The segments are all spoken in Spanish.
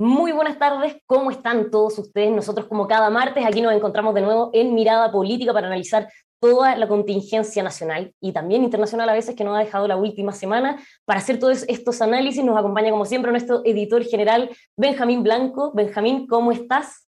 Muy buenas tardes, ¿cómo están todos ustedes? Nosotros como cada martes aquí nos encontramos de nuevo en Mirada Política para analizar toda la contingencia nacional y también internacional a veces que nos ha dejado la última semana. Para hacer todos estos análisis nos acompaña como siempre nuestro editor general Benjamín Blanco. Benjamín, ¿cómo estás?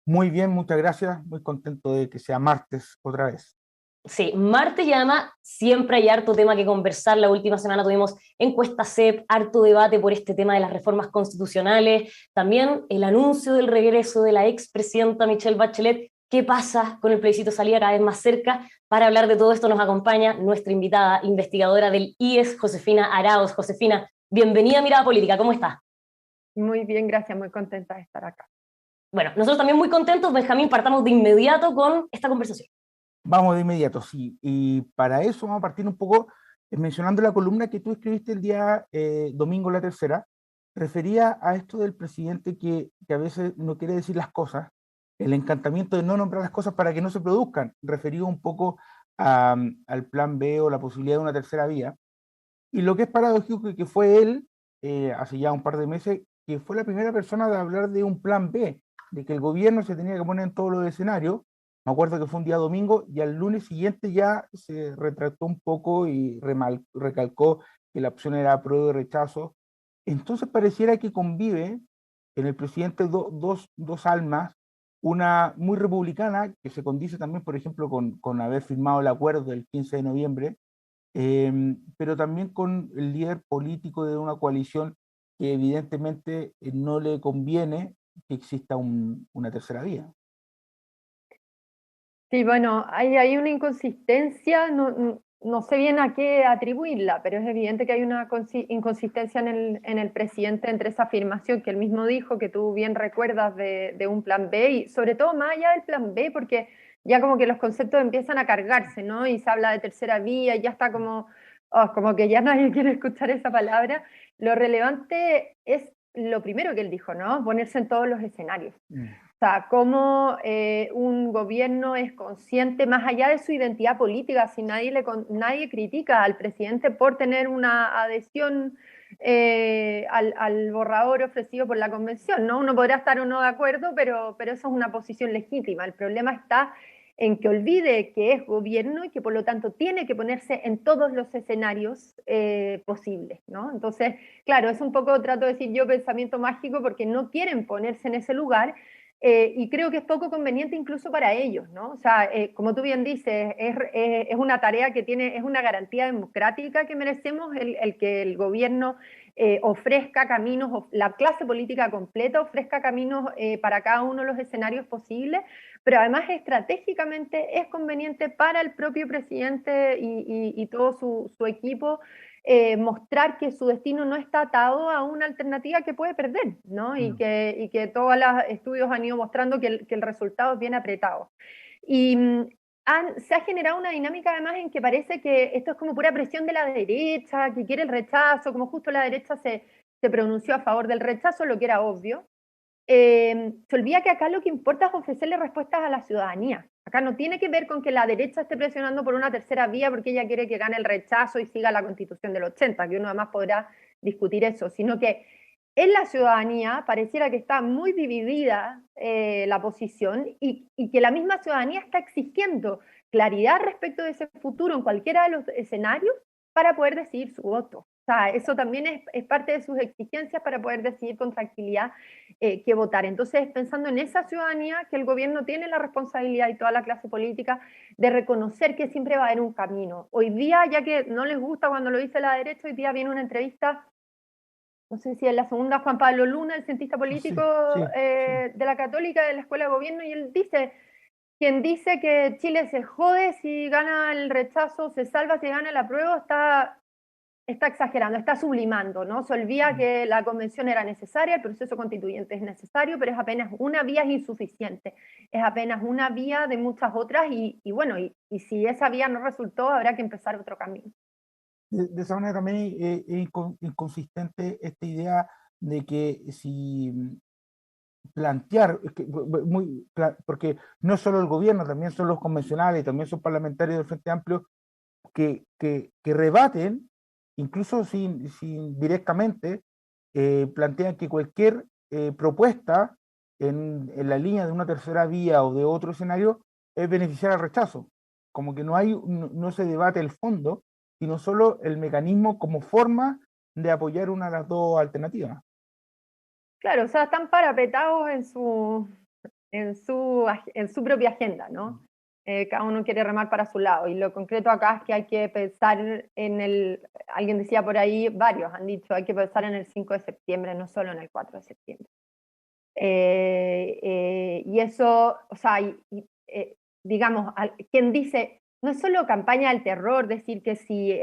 Muy bien, muchas gracias. Muy contento de que sea martes otra vez. Sí, martes y además siempre hay harto tema que conversar. La última semana tuvimos encuesta CEP, harto debate por este tema de las reformas constitucionales, también el anuncio del regreso de la expresidenta Michelle Bachelet. ¿Qué pasa con el plebiscito salida cada vez más cerca? Para hablar de todo esto nos acompaña nuestra invitada investigadora del IES, Josefina Arauz. Josefina, bienvenida a Mirada Política, ¿cómo estás? Muy bien, gracias, muy contenta de estar acá. Bueno, nosotros también muy contentos. Benjamín, partamos de inmediato con esta conversación. Vamos de inmediato, sí. Y para eso vamos a partir un poco mencionando la columna que tú escribiste el día domingo, la tercera, refería a esto del presidente que a veces no quiere decir las cosas, el encantamiento de no nombrar las cosas para que no se produzcan, referido un poco al plan B o la posibilidad de una tercera vía. Y lo que es paradójico que fue él, hace ya un par de meses, que fue la primera persona de hablar de un plan B, de que el gobierno se tenía que poner en todos los escenarios. Me acuerdo que fue un día domingo y al lunes siguiente ya se retractó un poco y recalcó que la opción era apruebo y rechazo. Entonces pareciera que convive en el presidente dos almas, una muy republicana, que se condice también, por ejemplo, con haber firmado el acuerdo del 15 de noviembre, pero también con el líder político de una coalición que evidentemente no le conviene que exista una tercera vía. Sí, bueno, hay una inconsistencia, no sé bien a qué atribuirla, pero es evidente que hay una inconsistencia en el presidente entre esa afirmación que él mismo dijo, que tú bien recuerdas de un plan B, y sobre todo más allá del plan B, porque ya como que los conceptos empiezan a cargarse, ¿no? Y se habla de tercera vía, y ya está como que ya nadie quiere escuchar esa palabra. Lo relevante es lo primero que él dijo, ¿no? Ponerse en todos los escenarios. Mm. O sea, cómo un gobierno es consciente, más allá de su identidad política, si nadie critica al presidente por tener una adhesión al borrador ofrecido por la convención, ¿no? Uno podrá estar o no de acuerdo, pero eso es una posición legítima. El problema está en que olvide que es gobierno y que por lo tanto tiene que ponerse en todos los escenarios posibles, ¿no? Entonces, claro, es un poco, trato de decir yo, pensamiento mágico, porque no quieren ponerse en ese lugar. Y creo que es poco conveniente incluso para ellos, ¿no? O sea, como tú bien dices, es una tarea que tiene, es una garantía democrática que merecemos el que el gobierno ofrezca caminos, la clase política completa ofrezca caminos para cada uno de los escenarios posibles, pero además estratégicamente es conveniente para el propio presidente y todo su equipo mostrar que su destino no está atado a una alternativa que puede perder, ¿no? Mm. Y que todos los estudios han ido mostrando que el resultado es bien apretado. Y se ha generado una dinámica además en que parece que esto es como pura presión de la derecha, que quiere el rechazo, como justo la derecha se pronunció a favor del rechazo, lo que era obvio. Se olvida que acá lo que importa es ofrecerle respuestas a la ciudadanía. Acá no tiene que ver con que la derecha esté presionando por una tercera vía porque ella quiere que gane el rechazo y siga la Constitución del 80, que uno además podrá discutir eso, sino que en la ciudadanía pareciera que está muy dividida la posición y que la misma ciudadanía está exigiendo claridad respecto de ese futuro en cualquiera de los escenarios para poder decidir su voto. O sea, eso también es parte de sus exigencias para poder decidir con tranquilidad qué votar. Entonces, pensando en esa ciudadanía, que el gobierno tiene la responsabilidad y toda la clase política de reconocer que siempre va a haber un camino. Hoy día, ya que no les gusta cuando lo dice la derecha, hoy día viene una entrevista, no sé si es la segunda, Juan Pablo Luna, el cientista político Sí, sí, sí. de la Católica, de la Escuela de Gobierno, y él dice, quien dice que Chile se jode si gana el rechazo, se salva si gana el apruebo, está exagerando, está sublimando, ¿no? Se olvida Mm. que la convención era necesaria, el proceso constituyente es necesario, pero es apenas una vía, es insuficiente, es apenas una vía de muchas otras y bueno, y si esa vía no resultó, habrá que empezar otro camino. De esa manera también es inconsistente esta idea de que si plantear, es que, porque no solo el gobierno, también son los convencionales, también son parlamentarios del Frente Amplio que rebaten, incluso sin directamente, plantean que cualquier propuesta en la línea de una tercera vía o de otro escenario es beneficiar al rechazo. Como que no se debate el fondo, sino solo el mecanismo como forma de apoyar una de las dos alternativas. Claro, o sea, están parapetados en su propia agenda, ¿no? Cada uno quiere remar para su lado, y lo concreto acá es que hay que pensar alguien decía por ahí, varios han dicho, hay que pensar en el 5 de septiembre, no solo en el 4 de septiembre. Y eso, o sea, digamos, quien dice, no es solo campaña del terror, decir que si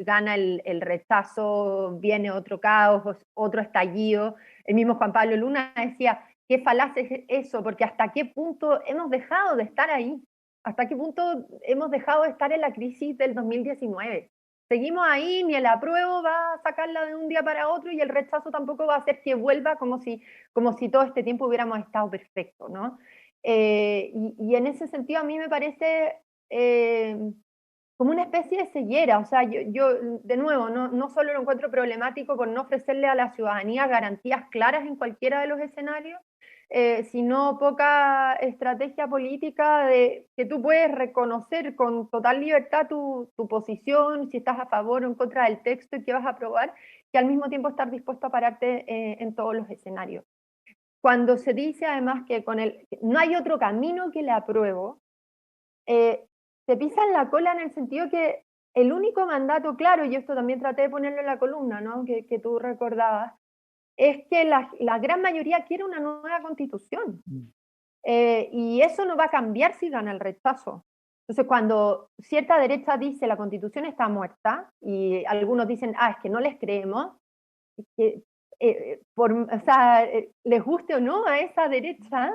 gana el rechazo viene otro caos, otro estallido. El mismo Juan Pablo Luna decía, qué falaz es eso, porque hasta qué punto hemos dejado de estar ahí, hasta qué punto hemos dejado de estar en la crisis del 2019. Seguimos ahí, ni el apruebo va a sacarla de un día para otro, y el rechazo tampoco va a hacer que vuelva como si todo este tiempo hubiéramos estado perfecto, ¿no? Y en ese sentido a mí me parece como una especie de ceguera. O sea, yo de nuevo, no solo lo encuentro problemático por no ofrecerle a la ciudadanía garantías claras en cualquiera de los escenarios, sino poca estrategia política de que tú puedes reconocer con total libertad tu posición, si estás a favor o en contra del texto y qué vas a aprobar, y al mismo tiempo estar dispuesto a pararte en todos los escenarios. Cuando se dice además que no hay otro camino que le apruebo, se pisan la cola en el sentido que el único mandato claro, y esto también traté de ponerlo en la columna, ¿no? que tú recordabas, es que la gran mayoría quiere una nueva constitución. Y eso no va a cambiar si gana el rechazo. Entonces, cuando cierta derecha dice la constitución está muerta, y algunos dicen, es que no les creemos, que, o sea, les guste o no a esa derecha,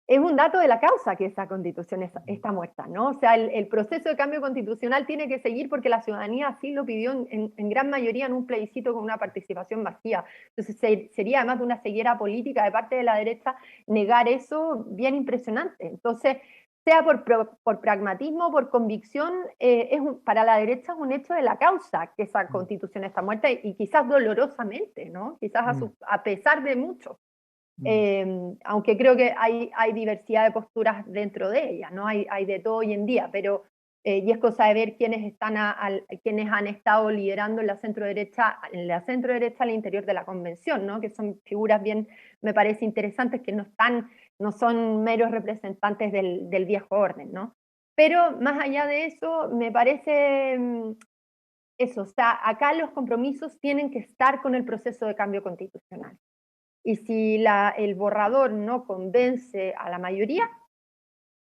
es un dato de la causa que esa constitución está muerta, ¿no? O sea, el proceso de cambio constitucional tiene que seguir porque la ciudadanía así lo pidió en gran mayoría en un plebiscito con una participación vacía. Entonces sería además de una ceguera política de parte de la derecha negar eso bien impresionante. Entonces, sea por pragmatismo, por convicción, para la derecha es un hecho de la causa que esa constitución está muerta, y quizás dolorosamente, ¿no? Quizás a pesar de mucho. Aunque creo que hay diversidad de posturas dentro de ella, ¿no? Hay de todo hoy en día, pero y es cosa de ver quiénes han estado liderando en la centro derecha al interior de la convención, ¿no? Que son figuras bien, me parece interesantes, que no son meros representantes del viejo orden, ¿no? Pero más allá de eso, me parece eso, o sea, acá los compromisos tienen que estar con el proceso de cambio constitucional. Y si el borrador no convence a la mayoría,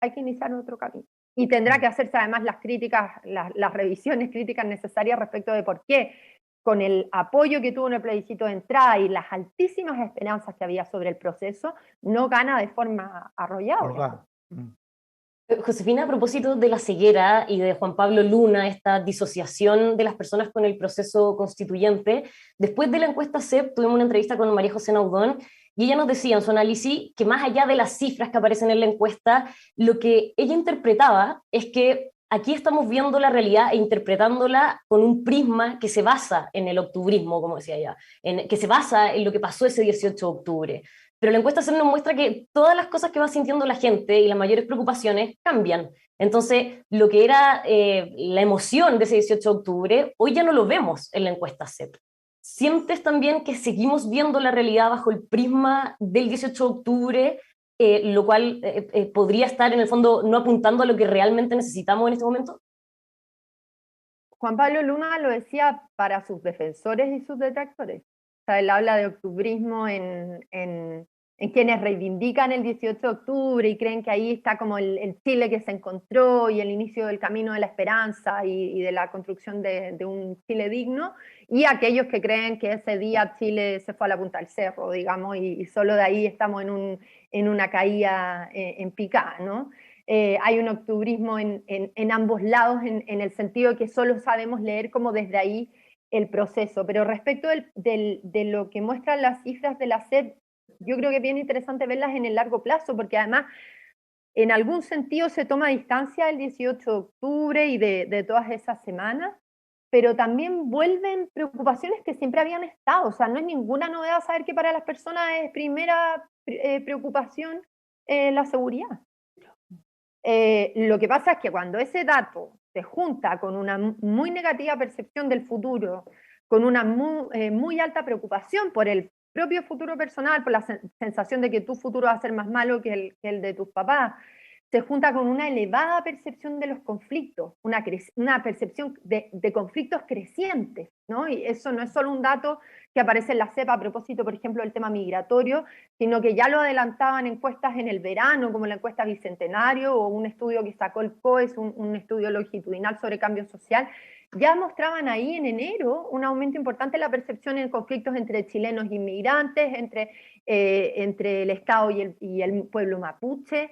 hay que iniciar otro camino. Y tendrá que hacerse además las revisiones críticas necesarias respecto de por qué, con el apoyo que tuvo en el plebiscito de entrada y las altísimas esperanzas que había sobre el proceso, no gana de forma arrollada. Josefina, a propósito de la ceguera y de Juan Pablo Luna, esta disociación de las personas con el proceso constituyente, después de la encuesta CEP tuvimos una entrevista con María José Naudón, y ella nos decía en su análisis que más allá de las cifras que aparecen en la encuesta, lo que ella interpretaba es que aquí estamos viendo la realidad e interpretándola con un prisma que se basa en el octubrismo, como decía ella, que se basa en lo que pasó ese 18 de octubre. Pero la encuesta CEP nos muestra que todas las cosas que va sintiendo la gente y las mayores preocupaciones cambian. Entonces, lo que era la emoción de ese 18 de octubre, hoy ya no lo vemos en la encuesta CEP. ¿Sientes también que seguimos viendo la realidad bajo el prisma del 18 de octubre, lo cual podría estar en el fondo no apuntando a lo que realmente necesitamos en este momento? Juan Pablo Luna lo decía para sus defensores y sus detractores. O sea, él habla de octubrismo en quienes reivindican el 18 de octubre y creen que ahí está como el Chile que se encontró y el inicio del camino de la esperanza y de la construcción de un Chile digno, y aquellos que creen que ese día Chile se fue a la punta del cerro, digamos, y solo de ahí estamos en una caída en picada, ¿no? Hay un octubrismo en ambos lados, en el sentido de que solo sabemos leer como desde ahí el proceso. Pero respecto de lo que muestran las cifras de la SED, yo creo que es bien interesante verlas en el largo plazo, porque además en algún sentido se toma distancia del 18 de octubre y de todas esas semanas, pero también vuelven preocupaciones que siempre habían estado. O sea, no es ninguna novedad saber que para las personas es primera preocupación la seguridad. Lo que pasa es que cuando ese dato se junta con una muy negativa percepción del futuro, con una muy alta preocupación por el propio futuro personal, por la sensación de que tu futuro va a ser más malo que el de tus papás, se junta con una elevada percepción de los conflictos, una percepción de conflictos crecientes, ¿no? Y eso no es solo un dato que aparece en la CEP a propósito, por ejemplo, del tema migratorio, sino que ya lo adelantaban encuestas en el verano, como la encuesta Bicentenario, o un estudio que sacó el COES, un estudio longitudinal sobre cambio social, ya mostraban ahí en enero un aumento importante en la percepción en conflictos entre chilenos e inmigrantes, entre el Estado y el pueblo mapuche.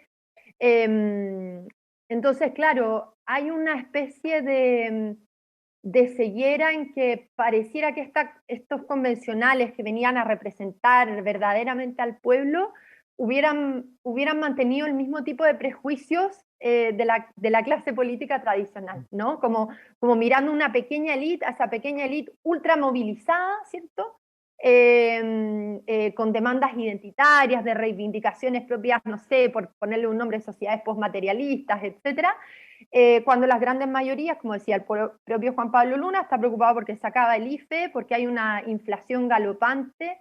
Entonces, claro, hay una especie de ceguera en que pareciera que estos convencionales que venían a representar verdaderamente al pueblo hubieran mantenido el mismo tipo de prejuicios de la clase política tradicional, ¿no? Como mirando una pequeña élite, a esa pequeña élite ultra movilizada, ¿cierto? Con demandas identitarias, de reivindicaciones propias, no sé, por ponerle un nombre, sociedades postmaterialistas, etcétera, cuando las grandes mayorías, como decía el propio Juan Pablo Luna, está preocupado porque se acaba el IFE, porque hay una inflación galopante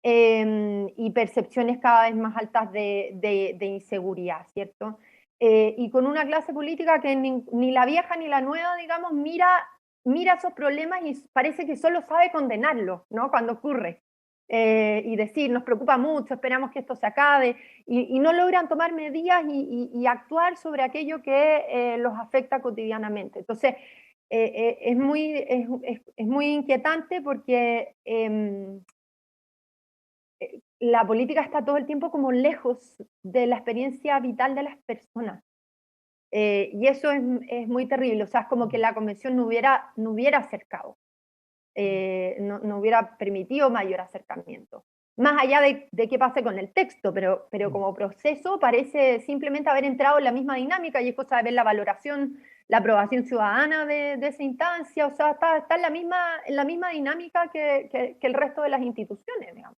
y percepciones cada vez más altas de inseguridad, ¿cierto? Y con una clase política que ni la vieja ni la nueva, digamos, mira esos problemas y parece que solo sabe condenarlos, ¿no? Cuando ocurre. Y decir, nos preocupa mucho, esperamos que esto se acabe, y no logran tomar medidas y actuar sobre aquello que los afecta cotidianamente. Entonces, es muy inquietante porque la política está todo el tiempo como lejos de la experiencia vital de las personas. Y eso es muy terrible, o sea, es como que la convención no hubiera acercado, no hubiera permitido mayor acercamiento. Más allá de qué pase con el texto, pero como proceso parece simplemente haber entrado en la misma dinámica, y es cosa de ver la valoración, la aprobación ciudadana de esa instancia, o sea, está en la misma dinámica que el resto de las instituciones, digamos,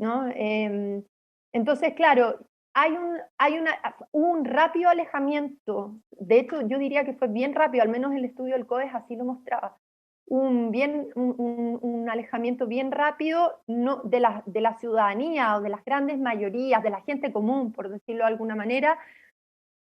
¿no? Entonces, claro, hubo un rápido alejamiento, de hecho yo diría que fue bien rápido, al menos el estudio del COES así lo mostraba, un alejamiento bien rápido no, de la ciudadanía o de las grandes mayorías, de la gente común, por decirlo de alguna manera,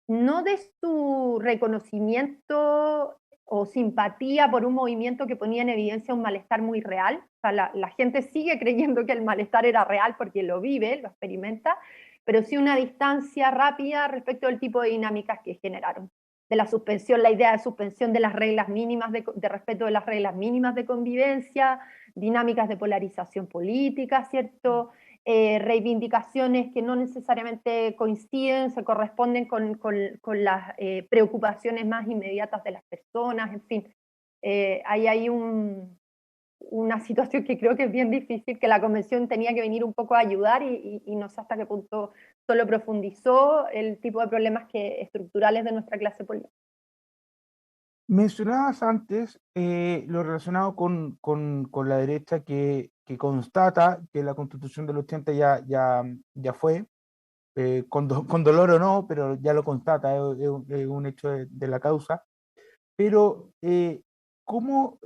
no de su reconocimiento o simpatía por un movimiento que ponía en evidencia un malestar muy real. O sea, la gente sigue creyendo que el malestar era real porque lo vive, lo experimenta, pero sí una distancia rápida respecto al tipo de dinámicas que generaron. De la suspensión, la idea de suspensión de las reglas mínimas, de respeto de las reglas mínimas de convivencia, dinámicas de polarización política, ¿cierto? Reivindicaciones que no necesariamente coinciden, se corresponden con las preocupaciones más inmediatas de las personas, en fin. Hay ahí una situación que creo que es bien difícil, que la convención tenía que venir un poco a ayudar y no sé hasta qué punto solo profundizó el tipo de problemas estructurales de nuestra clase política. Mencionabas antes lo relacionado con la derecha que constata que la Constitución del 80 ya fue, con dolor o no, pero ya lo constata, es un hecho de la causa. Pero, ¿cómo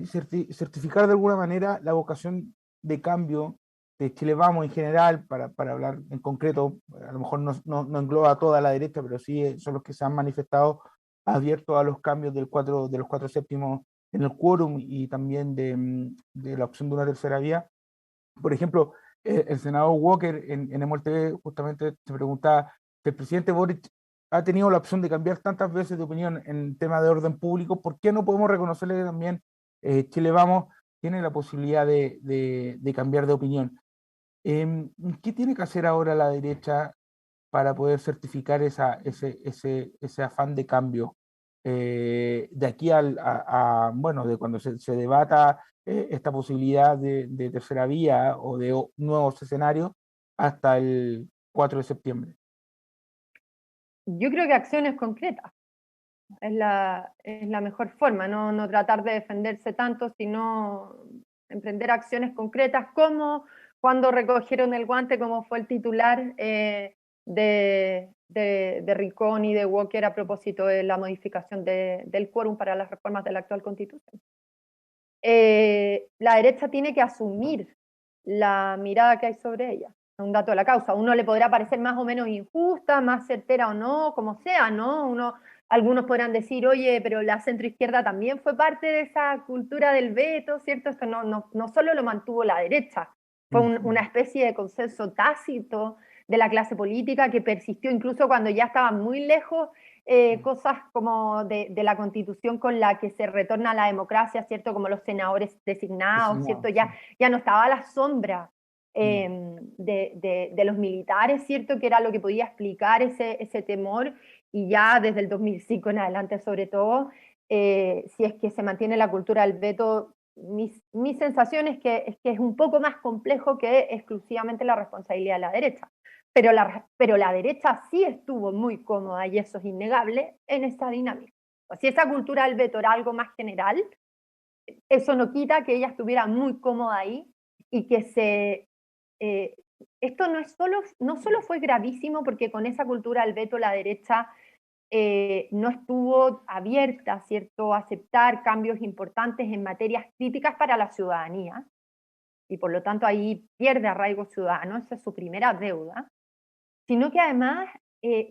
certificar de alguna manera la vocación de cambio de Chile Vamos en general, para hablar en concreto? A lo mejor no engloba toda la derecha, pero sí son los que se han manifestado abiertos a los cambios de los 4/7 en el quórum y también de la opción de una tercera vía. Por ejemplo, el senador Walker en MOLTV justamente se preguntaba si el presidente Boric ha tenido la opción de cambiar tantas veces de opinión en temas de orden público, ¿por qué no podemos reconocerle que también Chile Vamos tiene la posibilidad de cambiar de opinión? ¿Qué tiene que hacer ahora la derecha para poder certificar ese afán de cambio? De aquí bueno, de cuando se debata esta posibilidad de tercera vía o de nuevos escenarios hasta el 4 de septiembre. Yo creo que acciones concretas. es la mejor forma, no tratar de defenderse tanto, sino emprender acciones concretas, como cuando recogieron el guante, como fue el titular de Riccón y de Walker a propósito de la modificación del quórum para las reformas de la actual Constitución. La derecha tiene que asumir la mirada que hay sobre ella, un dato de la causa. Uno le podrá parecer más o menos injusta, más certera o no, como sea, ¿no? Algunos podrán decir, oye, pero la centroizquierda también fue parte de esa cultura del veto, ¿cierto? Esto no solo lo mantuvo la derecha, fue una especie de consenso tácito de la clase política que persistió incluso cuando ya estaban muy lejos cosas como de la Constitución con la que se retorna a la democracia, ¿cierto? Como los senadores designados, ¿cierto? Ya no estaba a la sombra de los militares, ¿cierto? Que era lo que podía explicar ese temor, y ya desde el 2005 en adelante, sobre todo, si es que se mantiene la cultura del veto, mi sensación es que es un poco más complejo que exclusivamente la responsabilidad de la derecha. Pero la derecha sí estuvo muy cómoda, y eso es innegable, en esta dinámica. Si esa cultura del veto era algo más general, eso no quita que ella estuviera muy cómoda ahí, y que esto no solo fue gravísimo porque con esa cultura del veto la derecha no estuvo abierta, ¿cierto?, a aceptar cambios importantes en materias críticas para la ciudadanía, y por lo tanto ahí pierde arraigo ciudadano, esa es su primera deuda, sino que además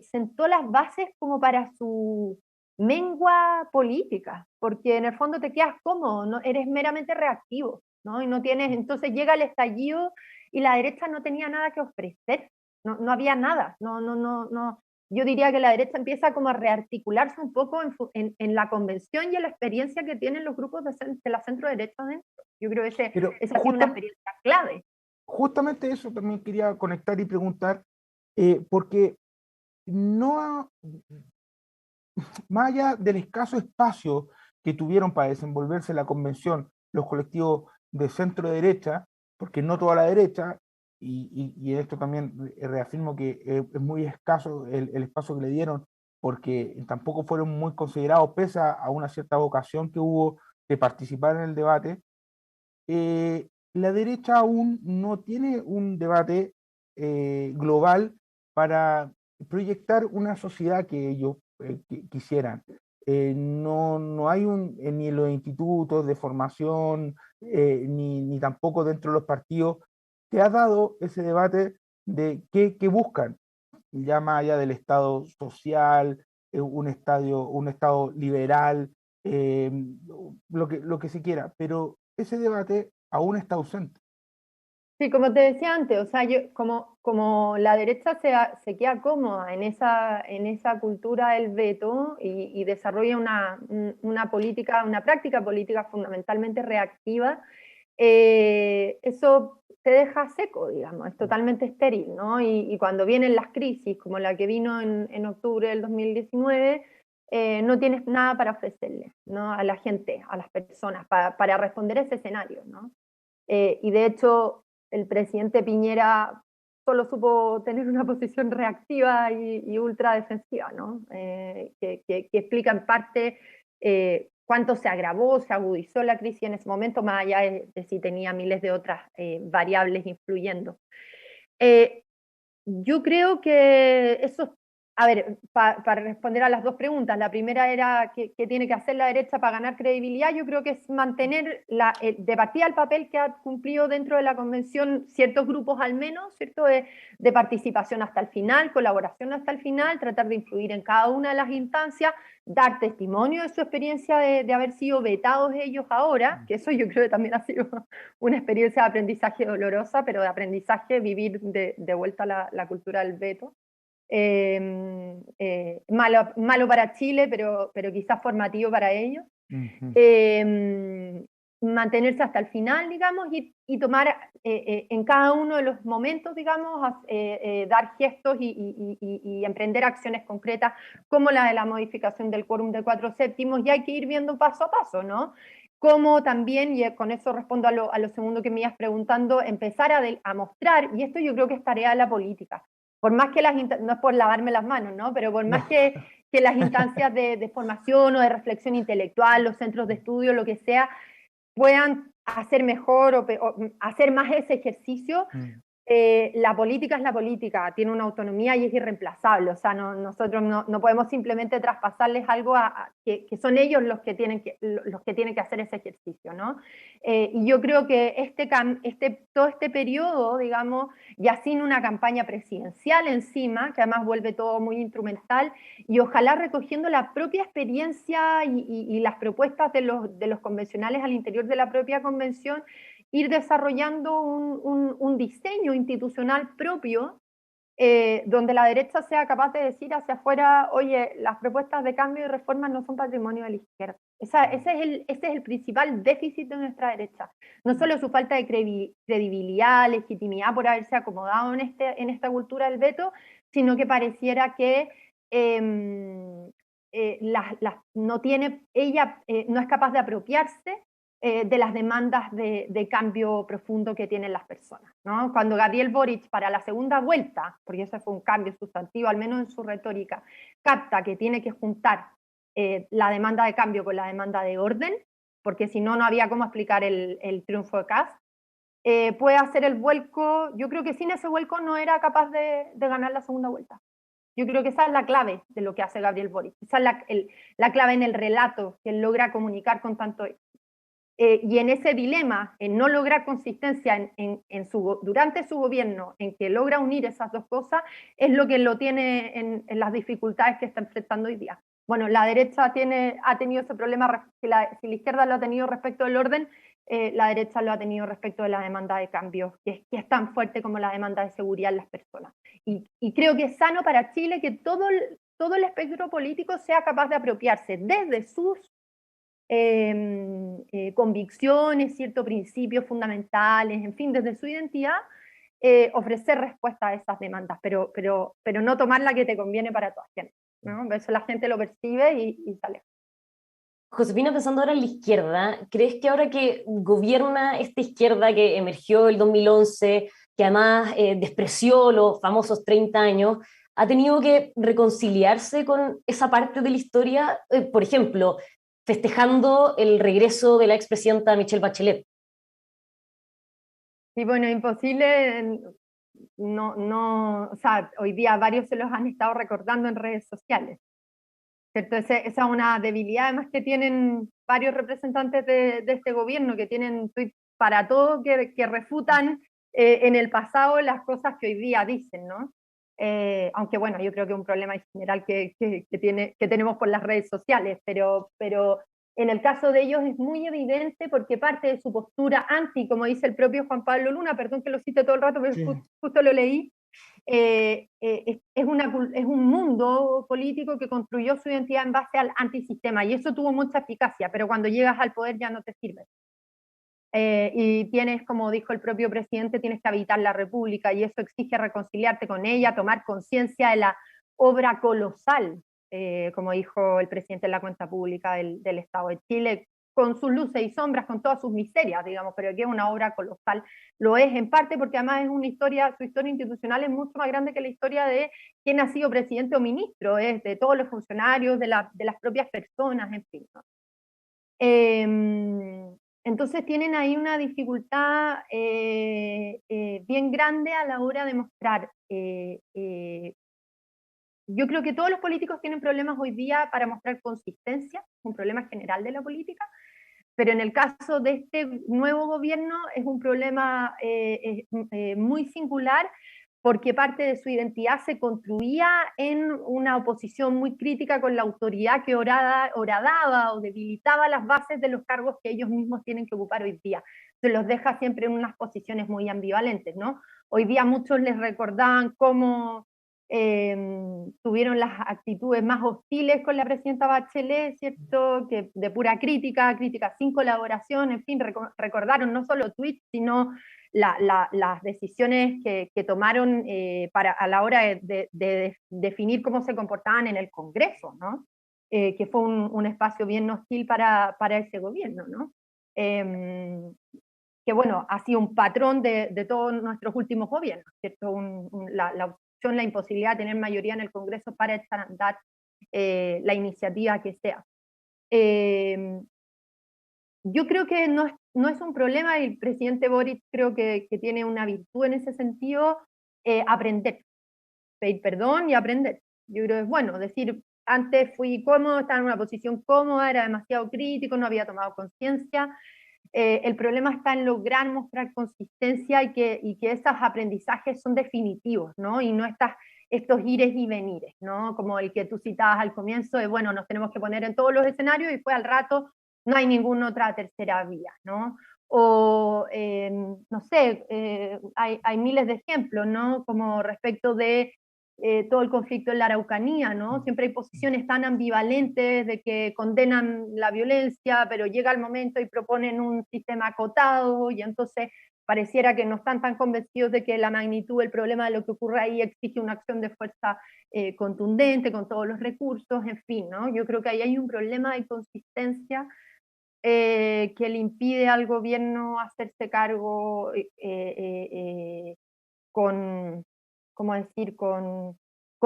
sentó las bases como para su mengua política, porque en el fondo te quedas cómodo, ¿no? Eres meramente reactivo, ¿no? Y no tienes, entonces llega el estallido y la derecha no tenía nada que ofrecer, no había nada, no. Yo diría que la derecha empieza como a rearticularse un poco en la convención y en la experiencia que tienen los grupos de la centro derecha dentro. Yo creo que esa ha sido una experiencia clave. Justamente eso también quería conectar y preguntar, porque no, más allá del escaso espacio que tuvieron para desenvolverse la convención los colectivos de centro derecha, porque no toda la derecha, y en esto también reafirmo que es muy escaso el espacio que le dieron, porque tampoco fueron muy considerados, pese a una cierta vocación que hubo de participar en el debate. La derecha aún no tiene un debate global para proyectar una sociedad que ellos quisieran. No hay ni en los institutos de formación, ni tampoco dentro de los partidos, que ha dado ese debate de qué buscan, ya más allá del Estado social, un Estado liberal, eh, lo que se quiera, pero ese debate aún está ausente. Sí, como te decía antes, o sea, como la derecha se queda cómoda en esa cultura del veto y desarrolla una práctica política fundamentalmente reactiva, eso te deja seco, digamos, es totalmente estéril, ¿no? Y cuando vienen las crisis, como la que vino en octubre del 2019, no tienes nada para ofrecerle, ¿no?, a la gente, a las personas, para responder a ese escenario, ¿no? Y de hecho, el presidente Piñera solo supo tener una posición reactiva y ultra defensiva, ¿no? Que explica en parte cuánto se agravó, se agudizó la crisis en ese momento, más allá de si tenía miles de otras variables influyendo. Yo creo que eso, a ver, para responder a las dos preguntas, la primera era ¿qué tiene que hacer la derecha para ganar credibilidad? Yo creo que es mantener de partida el papel que ha cumplido dentro de la convención ciertos grupos al menos, ¿cierto?, de participación hasta el final, colaboración hasta el final, tratar de influir en cada una de las instancias, dar testimonio de su experiencia de haber sido vetados ellos ahora, que eso yo creo que también ha sido una experiencia de aprendizaje dolorosa, pero de aprendizaje, vivir de vuelta la cultura del veto. Malo para Chile, pero quizás formativo para ellos. Mantenerse hasta el final, digamos, y tomar en cada uno de los momentos, digamos, dar gestos y emprender acciones concretas, como la de la modificación del quórum de 4/7, y hay que ir viendo paso a paso, ¿no? Como también, y con eso respondo a lo segundo que me ibas preguntando, empezar a mostrar, y esto yo creo que es tarea de la política, por más que no es por lavarme las manos, ¿no?, pero por más que que las instancias de formación o de reflexión intelectual, los centros de estudio, lo que sea, puedan hacer mejor o hacer más ese ejercicio. La política es la política, tiene una autonomía y es irreemplazable, o sea, nosotros no podemos simplemente traspasarles algo que son ellos los que tienen que hacer ese ejercicio, ¿no? Y yo creo que todo este periodo, digamos, ya sin una campaña presidencial encima, que además vuelve todo muy instrumental, y ojalá recogiendo la propia experiencia y las propuestas de los convencionales al interior de la propia convención, ir desarrollando un diseño institucional propio, donde la derecha sea capaz de decir hacia afuera, oye, las propuestas de cambio y reformas no son patrimonio de la izquierda. Ese es el principal déficit de nuestra derecha. No solo su falta de credibilidad, legitimidad por haberse acomodado en esta cultura del veto, sino que pareciera que ella no es capaz de apropiarse de las demandas de cambio profundo que tienen las personas, ¿no? Cuando Gabriel Boric, para la segunda vuelta, porque ese fue un cambio sustantivo, al menos en su retórica, capta que tiene que juntar la demanda de cambio con la demanda de orden, porque si no, no había cómo explicar el triunfo de Kast, puede hacer el vuelco. Yo creo que sin ese vuelco no era capaz de ganar la segunda vuelta. Yo creo que esa es la clave de lo que hace Gabriel Boric, esa es la clave en el relato que él logra comunicar con tanto éxito. Y en ese dilema, en no lograr consistencia durante su gobierno, en que logra unir esas dos cosas, es lo que lo tiene en las dificultades que está enfrentando hoy día. Bueno, la derecha ha tenido ese problema, si la izquierda lo ha tenido respecto del orden, la derecha lo ha tenido respecto de la demanda de cambio, que es tan fuerte como la demanda de seguridad en las personas. Y creo que es sano para Chile que todo el espectro político sea capaz de apropiarse desde sus convicciones, ciertos principios fundamentales, en fin, desde su identidad, ofrecer respuesta a esas demandas, pero no tomar la que te conviene para tu gente, ¿no? Eso la gente lo percibe y sale. Josefina, pensando ahora en la izquierda, ¿crees que ahora que gobierna esta izquierda que emergió el 2011, que además despreció los famosos 30 años, ha tenido que reconciliarse con esa parte de la historia? Por ejemplo, festejando el regreso de la expresidenta Michelle Bachelet. Sí, bueno, imposible, o sea, hoy día varios se los han estado recordando en redes sociales, ¿cierto? Esa es una debilidad además que tienen varios representantes de este gobierno, que tienen tweets para todo, que refutan en el pasado las cosas que hoy día dicen, ¿no? Aunque bueno, yo creo que es un problema en general que tenemos por las redes sociales, pero en el caso de ellos es muy evidente porque parte de su postura anti, como dice el propio Juan Pablo Luna, perdón que lo cite todo el rato, pero sí, justo lo leí, es un mundo político que construyó su identidad en base al antisistema, y eso tuvo mucha eficacia, pero cuando llegas al poder ya no te sirve. Y tienes, como dijo el propio presidente, tienes que habitar la república, y eso exige reconciliarte con ella, tomar conciencia de la obra colosal, como dijo el presidente en la cuenta pública del Estado de Chile, con sus luces y sombras, con todas sus miserias, digamos, pero que es una obra colosal. Lo es en parte porque además es su historia institucional es mucho más grande que la historia de quién ha sido presidente o ministro, es de todos los funcionarios, de las propias personas, en fin, ¿no? Entonces tienen ahí una dificultad bien grande a la hora de mostrar. Yo creo que todos los políticos tienen problemas hoy día para mostrar consistencia, un problema general de la política, pero en el caso de este nuevo gobierno es un problema muy singular, porque parte de su identidad se construía en una oposición muy crítica con la autoridad que horadaba o debilitaba las bases de los cargos que ellos mismos tienen que ocupar hoy día. Se los deja siempre en unas posiciones muy ambivalentes, ¿no? Hoy día muchos les recordaban cómo tuvieron las actitudes más hostiles con la presidenta Bachelet, ¿cierto? Que de pura crítica sin colaboración, en fin, recordaron no solo tweets, sino las decisiones que tomaron a la hora de definir cómo se comportaban en el Congreso, ¿no? Que fue un espacio bien hostil para ese gobierno, ¿no? Que bueno, ha sido un patrón de todos nuestros últimos gobiernos, ¿cierto? La imposibilidad de tener mayoría en el Congreso para echar a andar la iniciativa que sea. Yo creo que no es un problema, y el presidente Boric creo que tiene una virtud en ese sentido, aprender, pedir perdón y aprender. Yo creo que es bueno decir, antes fui cómodo, estaba en una posición cómoda, era demasiado crítico, no había tomado conciencia. El problema está en lograr mostrar consistencia y que esos aprendizajes son definitivos, ¿no? Y no estos ires y venires, ¿no? Como el que tú citabas al comienzo de, bueno, nos tenemos que poner en todos los escenarios y después al rato no hay ninguna otra tercera vía, ¿no? O, no sé, hay miles de ejemplos, ¿no? Como respecto de todo el conflicto en la Araucanía, ¿no? Siempre hay posiciones tan ambivalentes de que condenan la violencia, pero llega el momento y proponen un sistema acotado, y entonces pareciera que no están tan convencidos de que la magnitud del problema de lo que ocurre ahí exige una acción de fuerza contundente, con todos los recursos, en fin, ¿no? Yo creo que ahí hay un problema de consistencia que le impide al gobierno hacerse cargo con, ¿cómo decir?, con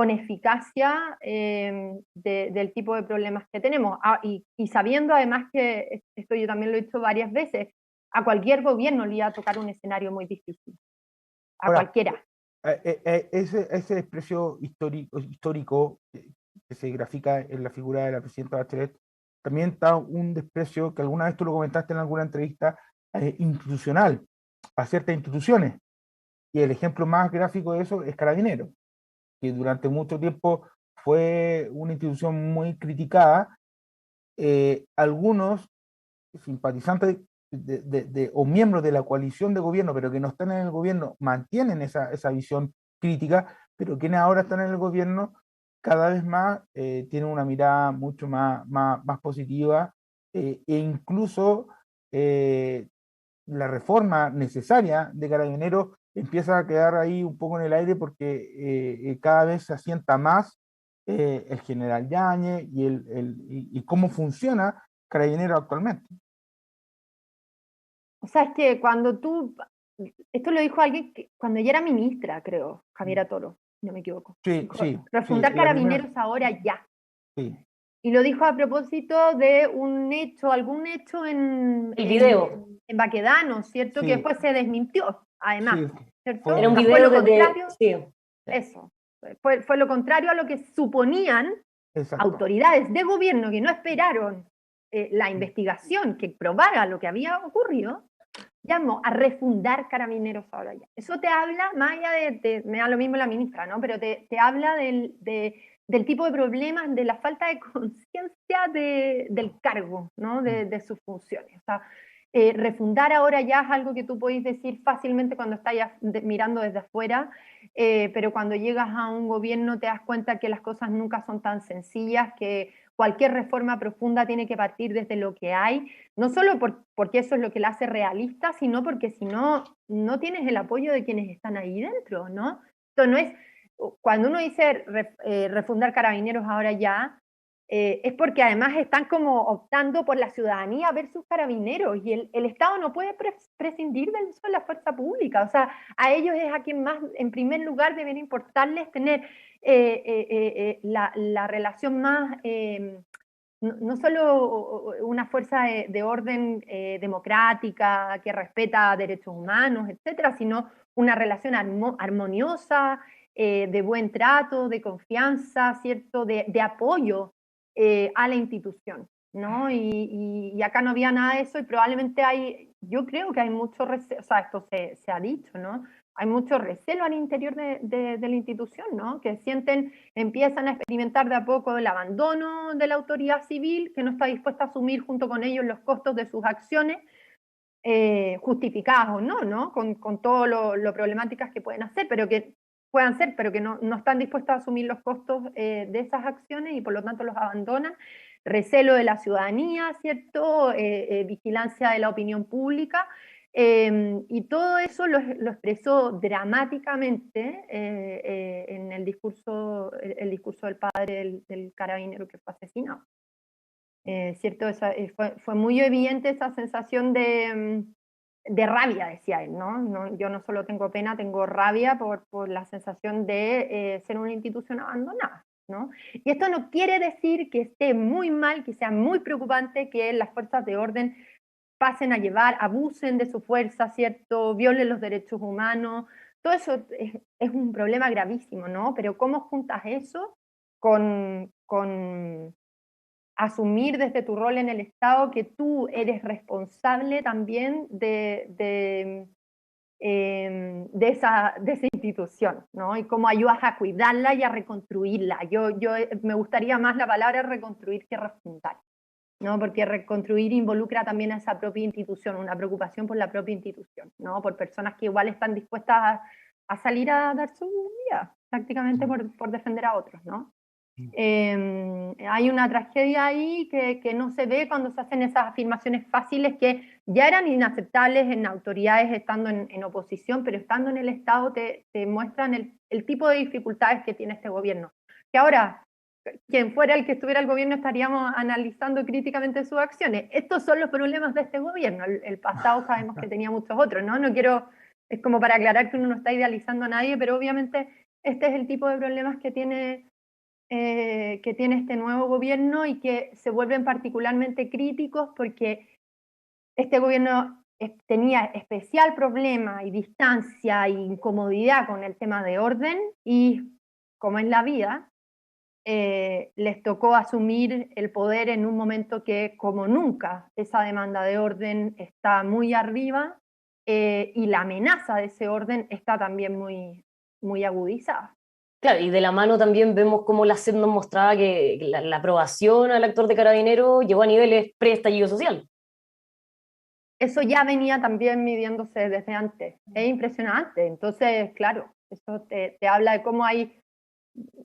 eficacia del tipo de problemas que tenemos. Y sabiendo además que, esto yo también lo he dicho varias veces, a cualquier gobierno le iba a tocar un escenario muy difícil, a Ahora, cualquiera. ese desprecio histórico que se grafica en la figura de la presidenta Bachelet, también está un desprecio que alguna vez tú lo comentaste en alguna entrevista, institucional, a ciertas instituciones. Y el ejemplo más gráfico de eso es Carabineros, que durante mucho tiempo fue una institución muy criticada. Algunos simpatizantes o miembros de la coalición de gobierno, pero que no están en el gobierno, mantienen esa visión crítica, pero quienes ahora están en el gobierno cada vez más tienen una mirada mucho más positiva, e incluso la reforma necesaria de Carabineros empieza a quedar ahí un poco en el aire, porque cada vez se asienta más el general Yáñez y cómo funciona Carabineros actualmente. O sea, es que esto lo dijo alguien cuando ella era ministra, creo, Javiera Toro, si no me equivoco. Sí, Dijo, sí. refundar Carabineros ahora ya. Sí. Y lo dijo a propósito de algún hecho El video. en Baquedano, ¿cierto? Sí. Que después se desmintió, además, Sí. ¿cierto? Era un Fue video lo contrario, sí. eso, fue lo contrario a lo que suponían Exacto. autoridades de gobierno que no esperaron la investigación que probara lo que había ocurrido, llamó a refundar Carabineros ahora ya. Eso te habla, más allá me da lo mismo la ministra, ¿no? Pero te habla del tipo de problemas, de la falta de conciencia del cargo, ¿no? De sus funciones. O sea, refundar ahora ya es algo que tú podés decir fácilmente cuando estás mirando desde afuera, pero cuando llegas a un gobierno te das cuenta que las cosas nunca son tan sencillas, que cualquier reforma profunda tiene que partir desde lo que hay, no solo porque eso es lo que la hace realista, sino porque si no, no tienes el apoyo de quienes están ahí dentro, ¿no? Esto no es, cuando uno dice refundar Carabineros ahora ya, es porque además están como optando por la ciudadanía versus Carabineros, y el Estado no puede prescindir del uso de la fuerza pública. O sea, a ellos es a quien más, en primer lugar, deben importarles tener la relación más, no solo una fuerza de orden democrática que respeta derechos humanos, etcétera, sino una relación armoniosa, de buen trato, de confianza, ¿cierto? De apoyo a la institución, ¿no? Y acá no había nada de eso, y probablemente yo creo que hay mucho recelo, o sea, esto se ha dicho, ¿no? Hay mucho recelo al interior de la institución, ¿no? Que empiezan a experimentar de a poco el abandono de la autoridad civil, que no está dispuesta a asumir junto con ellos los costos de sus acciones, justificadas o no, ¿no? Con todo lo problemáticas que pueden ser, pero que no están dispuestos a asumir los costos de esas acciones, y por lo tanto los abandonan. Recelo de la ciudadanía, ¿cierto? Vigilancia de la opinión pública. Y todo eso lo expresó dramáticamente en el discurso del padre del carabinero que fue asesinado. ¿Cierto? Fue muy evidente esa sensación de rabia, decía él, ¿no? Yo no solo tengo pena, tengo rabia por la sensación de ser una institución abandonada, ¿no? Y esto no quiere decir que esté muy mal, que sea muy preocupante que las fuerzas de orden pasen a llevar, abusen de su fuerza, ¿cierto? Violen los derechos humanos. Todo eso es un problema gravísimo, ¿no? Pero ¿cómo juntas eso con asumir desde tu rol en el Estado que tú eres responsable también de esa institución, ¿no? Y cómo ayudas a cuidarla y a reconstruirla. Yo me gustaría más la palabra reconstruir que refundar, ¿no? Porque reconstruir involucra también a esa propia institución, una preocupación por la propia institución, ¿no? Por personas que igual están dispuestas a salir a dar su vida, prácticamente por defender a otros, ¿no? Hay una tragedia ahí que no se ve cuando se hacen esas afirmaciones fáciles que ya eran inaceptables en autoridades estando en oposición, pero estando en el Estado te muestran el tipo de dificultades que tiene este gobierno. Que ahora, quien fuera el que estuviera el gobierno estaríamos analizando críticamente sus acciones. Estos son los problemas de este gobierno. El pasado sabemos que tenía muchos otros, ¿no? No quiero, es como para aclarar que uno no está idealizando a nadie, pero obviamente este es el tipo de problemas que tiene este nuevo gobierno y que se vuelven particularmente críticos porque este gobierno tenía especial problema y distancia e incomodidad con el tema de orden y, como es la vida, les tocó asumir el poder en un momento que, como nunca, esa demanda de orden está muy arriba y la amenaza de ese orden está también muy agudizada. Claro, y de la mano también vemos cómo la SEP nos mostraba que la aprobación al actor de Carabinero llegó a niveles pre-estallido social. Eso ya venía también midiéndose desde antes. Es impresionante. Entonces, claro, eso te habla de cómo hay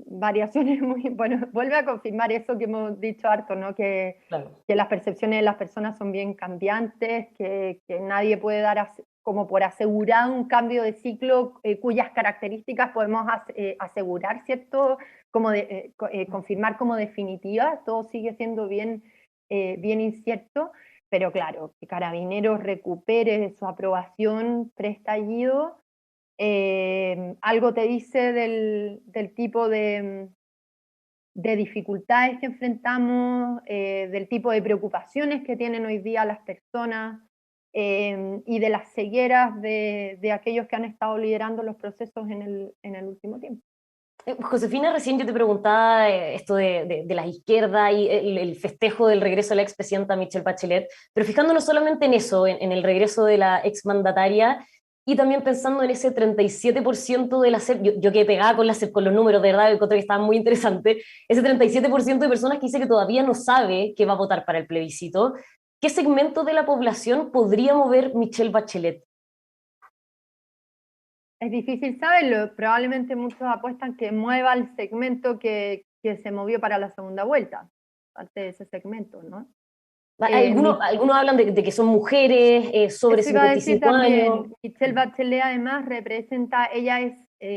variaciones muy... Bueno, vuelve a confirmar eso que hemos dicho harto, ¿no? Que las percepciones de las personas son bien cambiantes, que nadie puede dar como por asegurado un cambio de ciclo cuyas características podemos asegurar, ¿cierto? Como confirmar como definitivas. Todo sigue siendo bien incierto. Pero claro, que Carabineros recupere su aprobación preestallido, algo te dice del tipo de dificultades que enfrentamos, del tipo de preocupaciones que tienen hoy día las personas y de las cegueras de aquellos que han estado liderando los procesos en el último tiempo. Josefina, recién yo te preguntaba esto de la izquierda y el festejo del regreso de la expresidenta Michelle Bachelet, pero fijándonos solamente en eso, en el regreso de la exmandataria, y también pensando en ese 37% de la SEP, yo quedé pegada con la SEP, con los números, de verdad, encontré que estaba muy interesante, ese 37% de personas que dice que todavía no sabe que va a votar para el plebiscito. ¿Qué segmento de la población podría mover Michelle Bachelet? Es difícil saberlo, probablemente muchos apuestan que mueva el segmento que se movió para la segunda vuelta, parte de ese segmento, ¿no? Algunos hablan de que son mujeres sobre eso iba a decir 55 también. años. Michelle Bachelet además representa, ella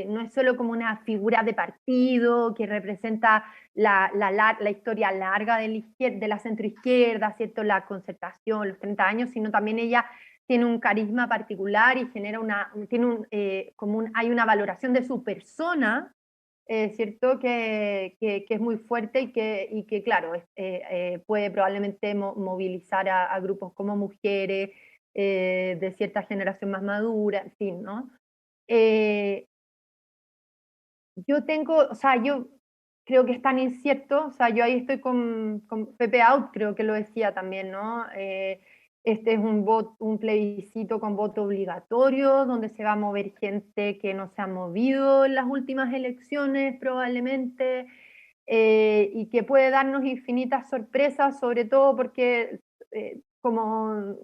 no es solo como una figura de partido que representa la historia larga de la centroizquierda, ¿cierto? La concertación, los 30 años, sino también ella tiene un carisma particular y genera hay una valoración de su persona, ¿cierto? Que es muy fuerte y que claro, puede probablemente movilizar a grupos como mujeres, de cierta generación más madura, en fin, ¿no? Yo creo que es tan incierto, o sea, yo ahí estoy con Pepe Out, creo que lo decía también, ¿no? Este es un plebiscito con voto obligatorio, donde se va a mover gente que no se ha movido en las últimas elecciones probablemente, y que puede darnos infinitas sorpresas, sobre todo porque como,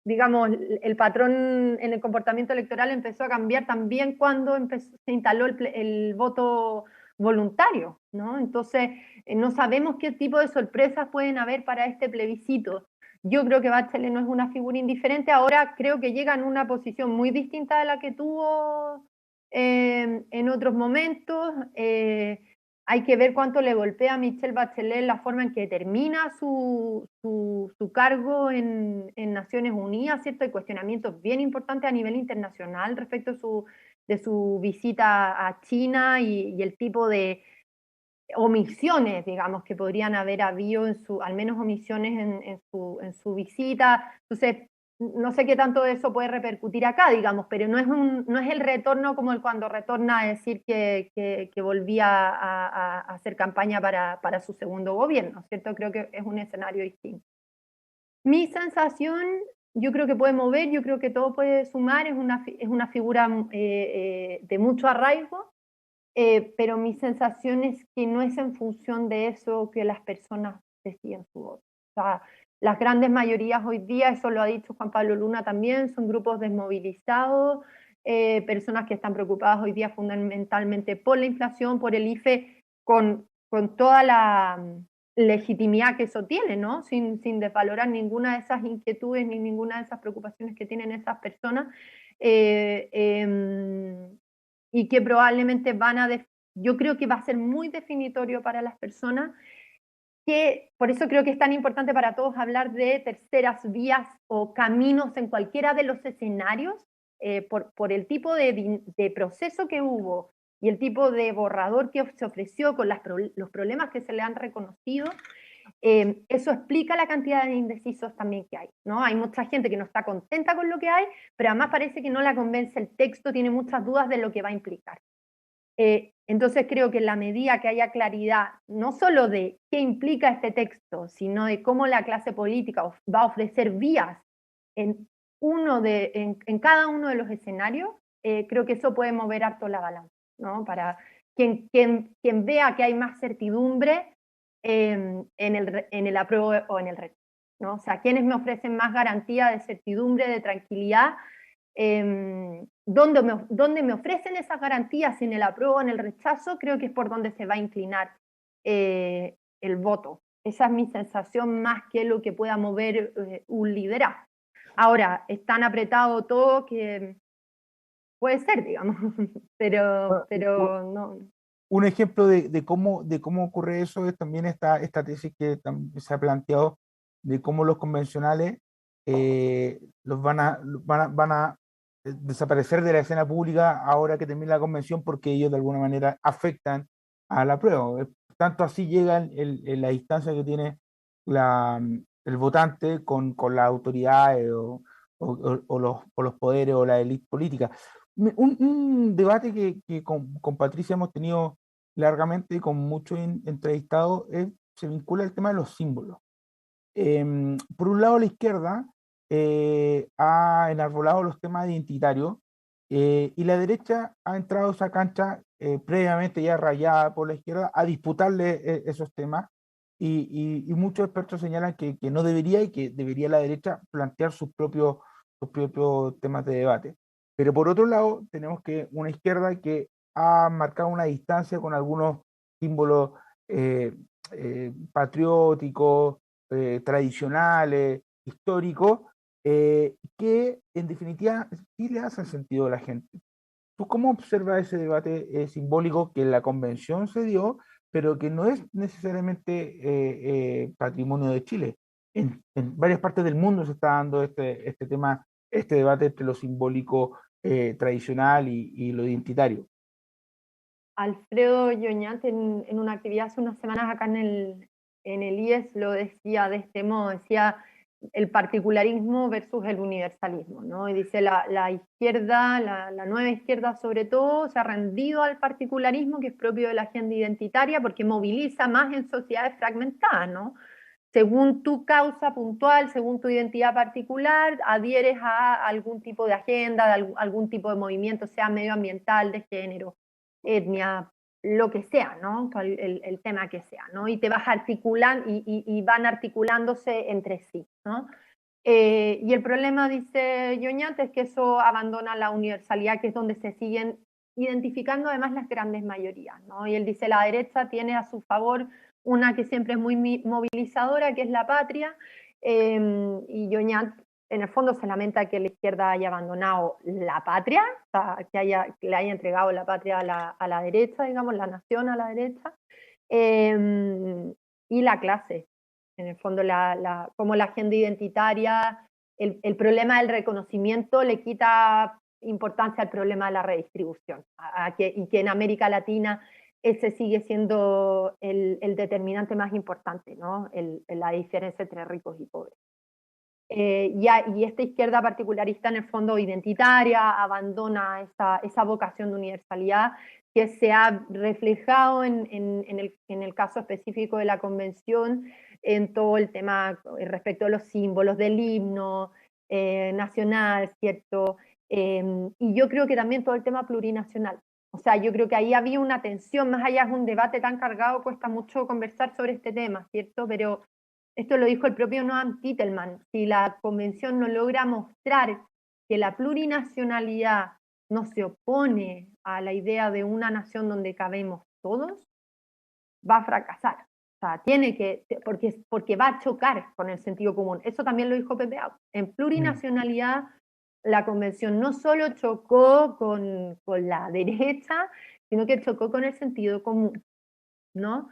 digamos, el patrón en el comportamiento electoral empezó a cambiar también cuando se instaló el voto voluntario, ¿no? Entonces, no sabemos qué tipo de sorpresas pueden haber para este plebiscito. Yo creo que Bachelet no es una figura indiferente, ahora creo que llega en una posición muy distinta de la que tuvo en otros momentos. Hay que ver cuánto le golpea a Michelle Bachelet la forma en que termina su cargo en Naciones Unidas, ¿cierto? Hay cuestionamientos bien importantes a nivel internacional respecto de su visita a China y el tipo de omisiones, digamos, que podrían haber habido al menos omisiones en su visita. Entonces, no sé qué tanto de eso puede repercutir acá, digamos, pero no es el retorno como el cuando retorna a decir que volvía a hacer campaña para su segundo gobierno, ¿cierto? Creo que es un escenario distinto. Mi sensación, yo creo que puede mover, yo creo que todo puede sumar, es una figura de mucho arraigo, pero mi sensación es que no es en función de eso que las personas deciden su voto. O sea, las grandes mayorías hoy día, eso lo ha dicho Juan Pablo Luna también, son grupos desmovilizados, personas que están preocupadas hoy día fundamentalmente por la inflación, por el IFE, con toda la legitimidad que eso tiene, ¿no? Sin desvalorar ninguna de esas inquietudes ni ninguna de esas preocupaciones que tienen esas personas. Y que probablemente yo creo que va a ser muy definitorio para las personas, que por eso creo que es tan importante para todos hablar de terceras vías o caminos en cualquiera de los escenarios, por el tipo de proceso que hubo y el tipo de borrador que se ofreció con los problemas que se le han reconocido. Eso explica la cantidad de indecisos también que hay, ¿no? Hay mucha gente que no está contenta con lo que hay, pero además parece que no la convence el texto, tiene muchas dudas de lo que va a implicar. Entonces creo que en la medida que haya claridad, no solo de qué implica este texto, sino de cómo la clase política va a ofrecer vías en cada uno de los escenarios, creo que eso puede mover harto la balanza, ¿no? Para quien vea que hay más certidumbre en el apruebo o en el rechazo, ¿no? O sea, quienes me ofrecen más garantía de certidumbre, de tranquilidad, donde me ofrecen esas garantías en el apruebo o en el rechazo, creo que es por donde se va a inclinar el voto. Esa es mi sensación más que lo que pueda mover un liderazgo. Ahora, es tan apretado todo que puede ser, digamos, pero no. Un ejemplo de cómo ocurre eso es también esta tesis que se ha planteado de cómo los convencionales van a desaparecer de la escena pública ahora que termine la convención, porque ellos de alguna manera afectan a la prueba. Tanto así llega la distancia que tiene el votante con las autoridades o los poderes o la élite política. Un debate que con Patricia hemos tenido largamente y con muchos entrevistados se vincula al tema de los símbolos. Por un lado, la izquierda ha enarbolado los temas identitarios, y la derecha ha entrado a esa cancha previamente ya rayada por la izquierda a disputarle esos temas, y muchos expertos señalan que no debería, y que debería la derecha plantear sus propios temas de debate. Pero por otro lado, tenemos que una izquierda que ha marcado una distancia con algunos símbolos patrióticos, tradicionales, históricos, que en definitiva sí le hacen sentido a la gente. ¿Tú cómo observas ese debate simbólico que en la convención se dio, pero que no es necesariamente patrimonio de Chile? En varias partes del mundo se está dando este tema, este debate entre lo simbólico tradicional y lo identitario. Alfredo Yoñat en una actividad hace unas semanas acá en el IES lo decía de este modo, decía el particularismo versus el universalismo, ¿no? Y dice la izquierda, la nueva izquierda sobre todo, se ha rendido al particularismo que es propio de la agenda identitaria porque moviliza más en sociedades fragmentadas, ¿no? Según tu causa puntual, según tu identidad particular, adhieres a algún tipo de agenda, de algún tipo de movimiento, sea medioambiental, de género, etnia, lo que sea, ¿no? El tema que sea, ¿no? Y te vas articulando y van articulándose entre sí, ¿no? Y el problema, dice Yoñat, es que eso abandona la universalidad, que es donde se siguen identificando además las grandes mayorías, ¿no? Y él dice, la derecha tiene a su favor una que siempre es muy movilizadora, que es la patria, y Yoñat en el fondo se lamenta que la izquierda haya abandonado la patria, o sea, que le haya entregado la patria a la derecha, digamos, la nación a la derecha, y la clase. En el fondo, como la agenda identitaria, el problema del reconocimiento le quita importancia al problema de la redistribución, y que en América Latina ese sigue siendo el determinante más importante, ¿no? La diferencia entre ricos y pobres. Y esta izquierda particularista, en el fondo identitaria, abandona esa vocación de universalidad que se ha reflejado en el caso específico de la convención, en todo el tema respecto a los símbolos del himno nacional, ¿cierto? Y yo creo que también todo el tema plurinacional. O sea, yo creo que ahí había una tensión, más allá de un debate tan cargado, cuesta mucho conversar sobre este tema, ¿cierto? Pero esto lo dijo el propio Noam Titelman: si la convención no logra mostrar que la plurinacionalidad no se opone a la idea de una nación donde cabemos todos, va a fracasar. O sea, tiene que, porque va a chocar con el sentido común. Eso también lo dijo Pepe Out. En plurinacionalidad, la convención no solo chocó con la derecha, sino que chocó con el sentido común, ¿no?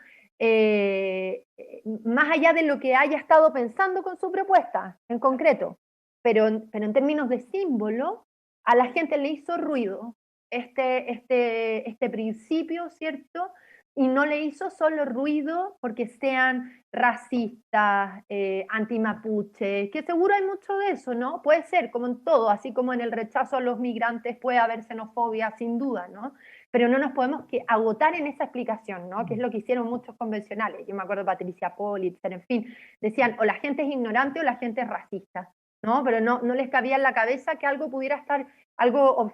Más allá de lo que haya estado pensando con su propuesta en concreto, pero en términos de símbolo, a la gente le hizo ruido este principio, ¿cierto? Y no le hizo solo ruido porque sean racistas, antimapuche, que seguro hay mucho de eso, ¿no? Puede ser, como en todo, así como en el rechazo a los migrantes puede haber xenofobia, sin duda, ¿no? Pero no nos podemos agotar en esa explicación, ¿no? Que es lo que hicieron muchos convencionales. Yo me acuerdo de Patricia Politzer, en fin, decían o la gente es ignorante o la gente es racista, ¿no? Pero no les cabía en la cabeza que algo pudiera estar, algo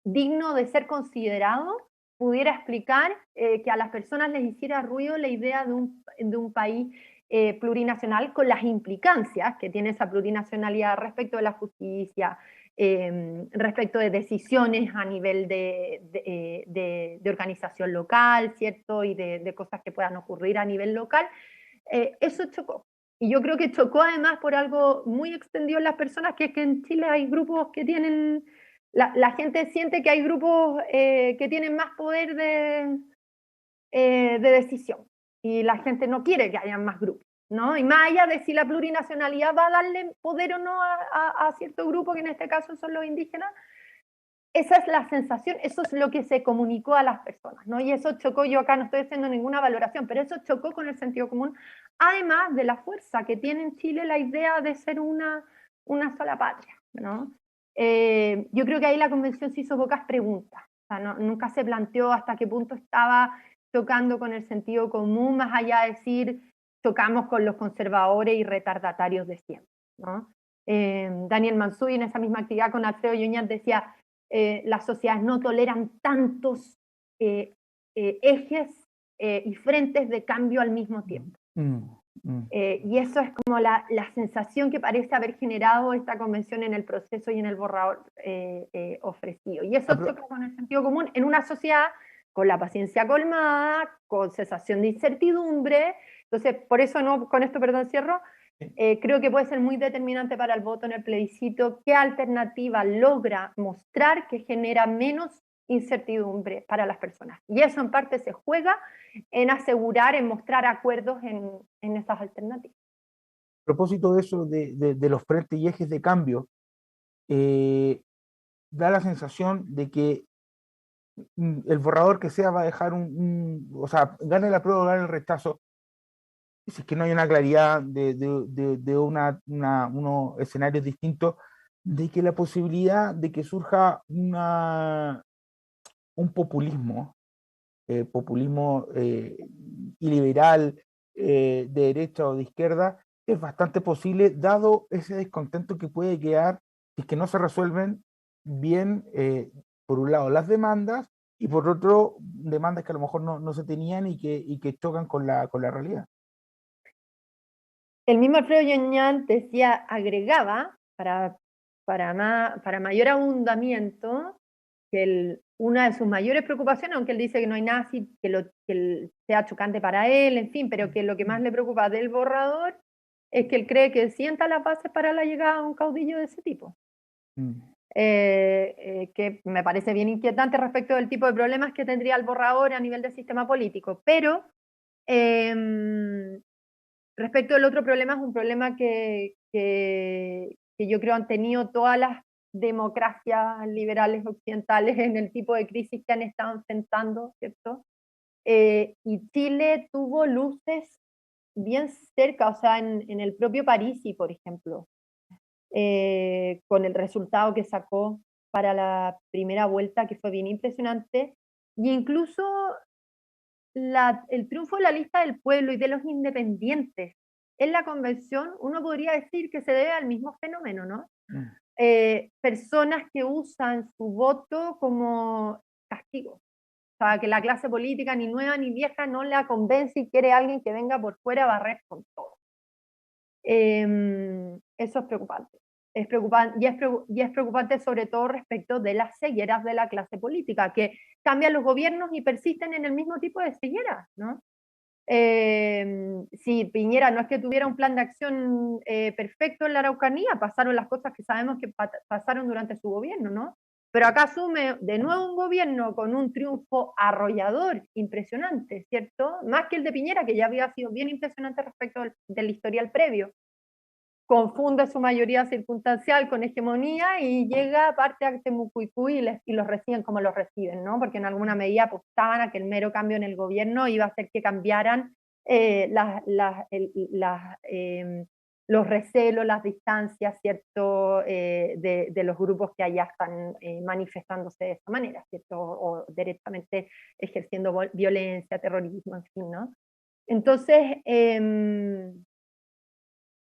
digno de ser considerado, pudiera explicar que a las personas les hiciera ruido la idea de un país plurinacional, con las implicancias que tiene esa plurinacionalidad respecto de la justicia, respecto de decisiones a nivel de organización local, ¿cierto? Y de cosas que puedan ocurrir a nivel local. Eso chocó. Y yo creo que chocó además por algo muy extendido en las personas, que es que en Chile hay grupos que tienen, la gente siente que hay grupos que tienen más poder de decisión, y la gente no quiere que haya más grupos, ¿no? Y más allá de si la plurinacionalidad va a darle poder o no a cierto grupo, que en este caso son los indígenas, esa es la sensación, eso es lo que se comunicó a las personas, ¿no? Y eso chocó, yo acá no estoy haciendo ninguna valoración, pero eso chocó con el sentido común, además de la fuerza que tiene en Chile la idea de ser una sola patria, ¿no? Yo creo que ahí la convención se hizo pocas preguntas, o sea, nunca se planteó hasta qué punto estaba chocando con el sentido común, más allá de decir chocamos con los conservadores y retardatarios de siempre, ¿no? Daniel Mansuy, en esa misma actividad con Alfredo Yuñat, decía: las sociedades no toleran tantos ejes y frentes de cambio al mismo tiempo. Y eso es como la sensación que parece haber generado esta convención en el proceso y en el borrador ofrecido. Y eso choca con el sentido común en una sociedad con la paciencia colmada, con cesación de incertidumbre. Entonces, por eso, no, con esto, perdón, cierro, creo que puede ser muy determinante para el voto en el plebiscito qué alternativa logra mostrar que genera menos incertidumbre para las personas. Y eso en parte se juega en asegurar, en mostrar acuerdos en esas alternativas. A propósito de eso, de los frentes y ejes de cambio, da la sensación de que el borrador que sea va a dejar o sea, gane la prueba o gane el rechazo, si es que no hay una claridad de unos escenarios distintos, de que la posibilidad de que surja un populismo, iliberal, de derecha o de izquierda, es bastante posible, dado ese descontento que puede quedar si es que no se resuelven bien, por un lado, las demandas, y por otro, demandas que a lo mejor no se tenían y que chocan con la realidad. El mismo Alfredo Yuñat decía, agregaba, para mayor abundamiento, que una de sus mayores preocupaciones, aunque él dice que no hay nada así que sea chocante para él, en fin, pero que lo que más le preocupa del borrador es que él cree que sienta las bases para la llegada a un caudillo de ese tipo. Que me parece bien inquietante respecto del tipo de problemas que tendría el borrador a nivel del sistema político, pero respecto del otro problema, es un problema que yo creo han tenido todas democracias liberales occidentales en el tipo de crisis que han estado enfrentando, ¿cierto? Y Chile tuvo luces bien cerca, o sea, en el propio Parisi, por ejemplo, con el resultado que sacó para la primera vuelta, que fue bien impresionante, y incluso el triunfo de la lista del pueblo y de los independientes en la convención, uno podría decir que se debe al mismo fenómeno, ¿no? Personas que usan su voto como castigo. O sea, que la clase política, ni nueva ni vieja, no la convence y quiere a alguien que venga por fuera a barrer con todo. Eso es preocupante. Es preocupante y es preocupante sobre todo respecto de las cegueras de la clase política, que cambian los gobiernos y persisten en el mismo tipo de cegueras, ¿no? Sí, Piñera no es que tuviera un plan de acción perfecto en la Araucanía, pasaron las cosas que sabemos que pasaron durante su gobierno, ¿no? Pero acá asume de nuevo un gobierno con un triunfo arrollador, impresionante, ¿cierto? Más que el de Piñera, que ya había sido bien impresionante respecto del historial previo. Confunde su mayoría circunstancial con hegemonía y llega aparte a Temucuicú y los reciben como los reciben, ¿no? Porque en alguna medida apostaban a que el mero cambio en el gobierno iba a hacer que cambiaran los recelos, las distancias, ¿cierto? De los grupos que allá están manifestándose de esa manera, ¿cierto? O directamente ejerciendo violencia, terrorismo, en fin, ¿no? Entonces,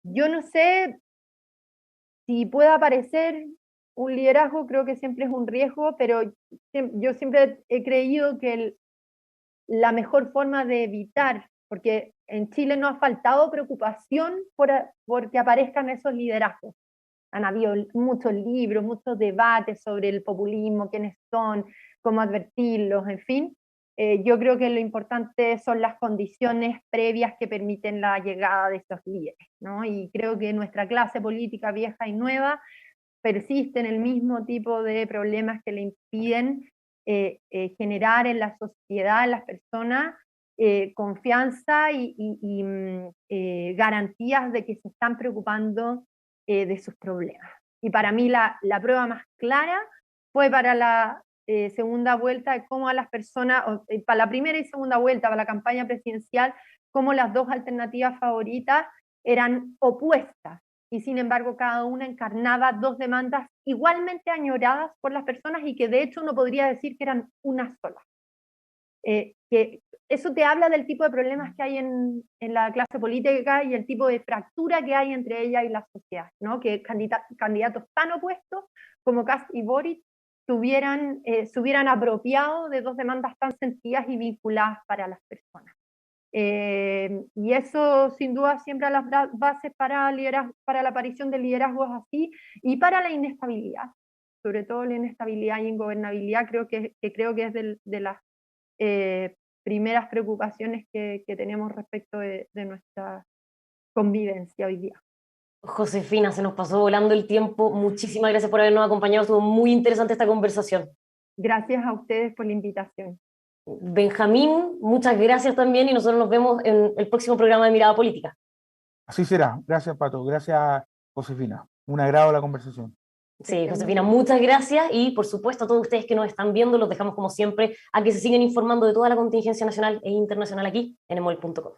yo no sé si puede aparecer un liderazgo, creo que siempre es un riesgo, pero yo siempre he creído que la mejor forma de evitar, porque en Chile no ha faltado preocupación por que aparezcan esos liderazgos. Han habido muchos libros, muchos debates sobre el populismo, quiénes son, cómo advertirlos, en fin. Yo creo que lo importante son las condiciones previas que permiten la llegada de estos líderes, ¿no? Y creo que nuestra clase política vieja y nueva persiste en el mismo tipo de problemas que le impiden generar en la sociedad, en las personas, confianza y garantías de que se están preocupando de sus problemas. Y para mí la prueba más clara fue para la segunda vuelta, de cómo a las personas, para la primera y segunda vuelta, para la campaña presidencial, cómo las dos alternativas favoritas eran opuestas, y sin embargo cada una encarnaba dos demandas igualmente añoradas por las personas y que de hecho uno podría decir que eran una sola. Que eso te habla del tipo de problemas que hay en la clase política y el tipo de fractura que hay entre ella y la sociedad, ¿no? Que candidatos tan opuestos como Kast y Boric se hubieran apropiado de dos demandas tan sentidas y vinculadas para las personas. Y eso sin duda siembra las bases para la aparición de liderazgos así y para la inestabilidad, sobre todo la inestabilidad y ingobernabilidad. Creo que es de las primeras preocupaciones que tenemos respecto de nuestra convivencia hoy día. Josefina, se nos pasó volando el tiempo. Muchísimas gracias por habernos acompañado. Estuvo muy interesante esta conversación. Gracias a ustedes por la invitación. Benjamín, muchas gracias también y nosotros nos vemos en el próximo programa de Mirada Política. Así será. Gracias, Pato. Gracias, Josefina. Un agrado la conversación. Sí, Josefina, muchas gracias y por supuesto a todos ustedes que nos están viendo los dejamos como siempre a que se sigan informando de toda la contingencia nacional e internacional aquí en emol.com.